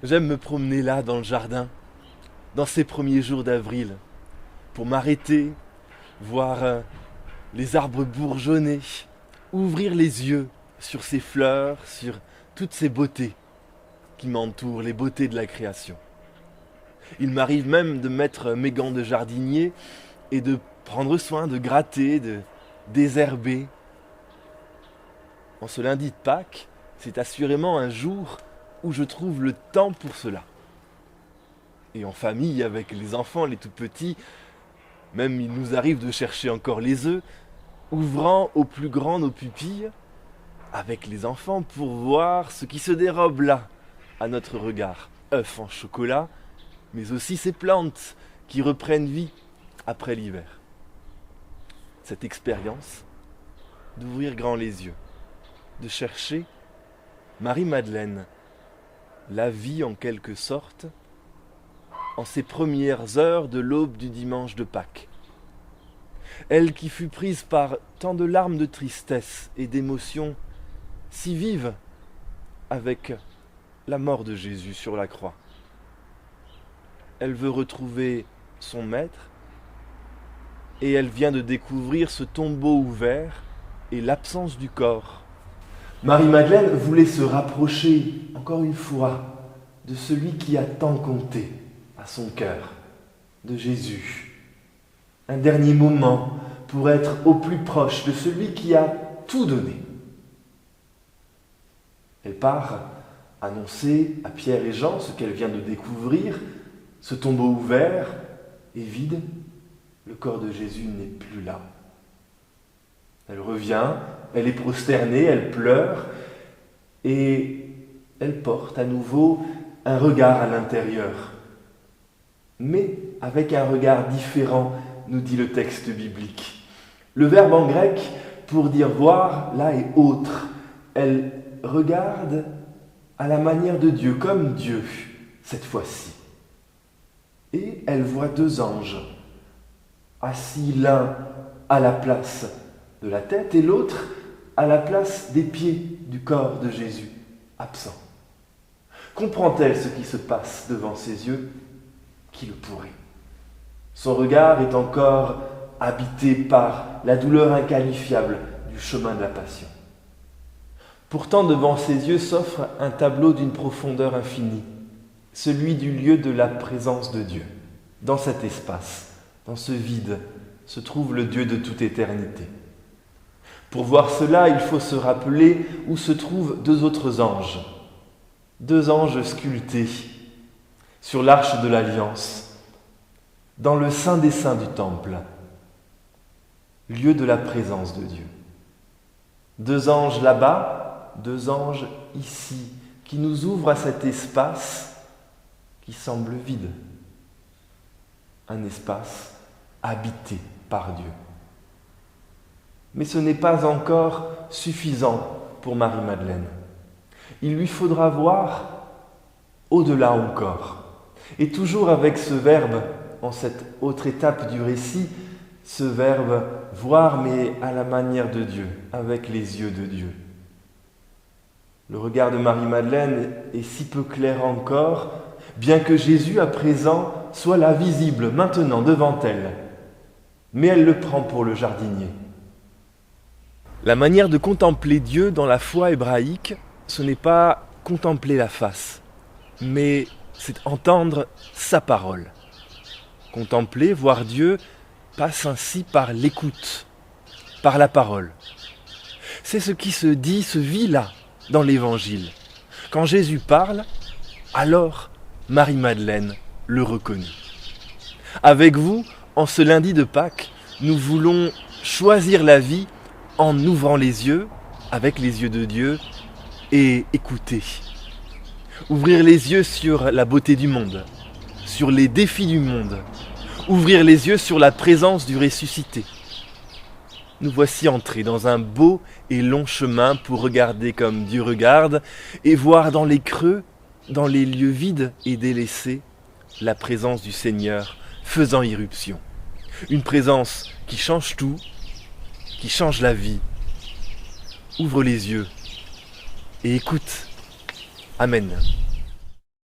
J'aime me promener là dans le jardin, dans ces premiers jours d'avril, pour m'arrêter, voir les arbres bourgeonner, ouvrir les yeux sur ces fleurs, sur toutes ces beautés qui m'entourent, les beautés de la création. Il m'arrive même de mettre mes gants de jardinier et de prendre soin de gratter, de désherber. En ce lundi de Pâques, c'est assurément un jour où je trouve le temps pour cela. Et en famille, avec les enfants, les tout petits, même il nous arrive de chercher encore les œufs, ouvrant au plus grand nos pupilles, avec les enfants pour voir ce qui se dérobe là, à notre regard. Œufs en chocolat, mais aussi ces plantes qui reprennent vie après l'hiver. Cette expérience d'ouvrir grand les yeux, de chercher Marie-Madeleine, la vie en quelque sorte, en ces premières heures de l'aube du dimanche de Pâques. Elle qui fut prise par tant de larmes de tristesse et d'émotions si vives avec la mort de Jésus sur la croix. Elle veut retrouver son maître et elle vient de découvrir ce tombeau ouvert et l'absence du corps. Marie-Madeleine voulait se rapprocher, encore une fois, de celui qui a tant compté à son cœur, de Jésus. Un dernier moment pour être au plus proche de celui qui a tout donné. Elle part annoncer à Pierre et Jean ce qu'elle vient de découvrir. Ce tombeau ouvert et vide, le corps de Jésus n'est plus là. Elle revient, elle est prosternée, elle pleure et elle porte à nouveau un regard à l'intérieur. Mais avec un regard différent, nous dit le texte biblique. Le verbe en grec pour dire voir, là, est autre. Elle regarde à la manière de Dieu, comme Dieu, cette fois-ci. Et elle voit deux anges, assis l'un à la place de la tête et l'autre à la place des pieds du corps de Jésus, absent. Comprend-elle ce qui se passe devant ses yeux? Qui le pourrait? Son regard est encore habité par la douleur inqualifiable du chemin de la passion. Pourtant, devant ses yeux s'offre un tableau d'une profondeur infinie, celui du lieu de la présence de Dieu. Dans cet espace, dans ce vide, se trouve le Dieu de toute éternité. Pour voir cela, il faut se rappeler où se trouvent deux autres anges sculptés sur l'arche de l'Alliance, dans le Saint des Saints du Temple, lieu de la présence de Dieu. Deux anges là-bas, deux anges ici, qui nous ouvrent à cet espace qui semble vide, un espace habité par Dieu. Mais ce n'est pas encore suffisant pour Marie-Madeleine. Il lui faudra voir au-delà encore. Et toujours avec ce verbe, en cette autre étape du récit, ce verbe voir, mais à la manière de Dieu, avec les yeux de Dieu. Le regard de Marie-Madeleine est si peu clair encore, bien que Jésus, à présent, soit là visible, maintenant, devant elle. Mais elle le prend pour le jardinier. La manière de contempler Dieu dans la foi hébraïque, ce n'est pas contempler la face, mais c'est entendre sa parole. Contempler, voir Dieu, passe ainsi par l'écoute, par la parole. C'est ce qui se dit, se vit là, dans l'Évangile. Quand Jésus parle, alors Marie-Madeleine le reconnut. Avec vous, en ce lundi de Pâques, nous voulons choisir la vie en ouvrant les yeux, avec les yeux de Dieu, et écouter. Ouvrir les yeux sur la beauté du monde, sur les défis du monde, ouvrir les yeux sur la présence du ressuscité. Nous voici entrés dans un beau et long chemin pour regarder comme Dieu regarde et voir dans les creux, dans les lieux vides et délaissés, la présence du Seigneur faisant irruption. Une présence qui change tout, qui change la vie. Ouvre les yeux et écoute. Amen.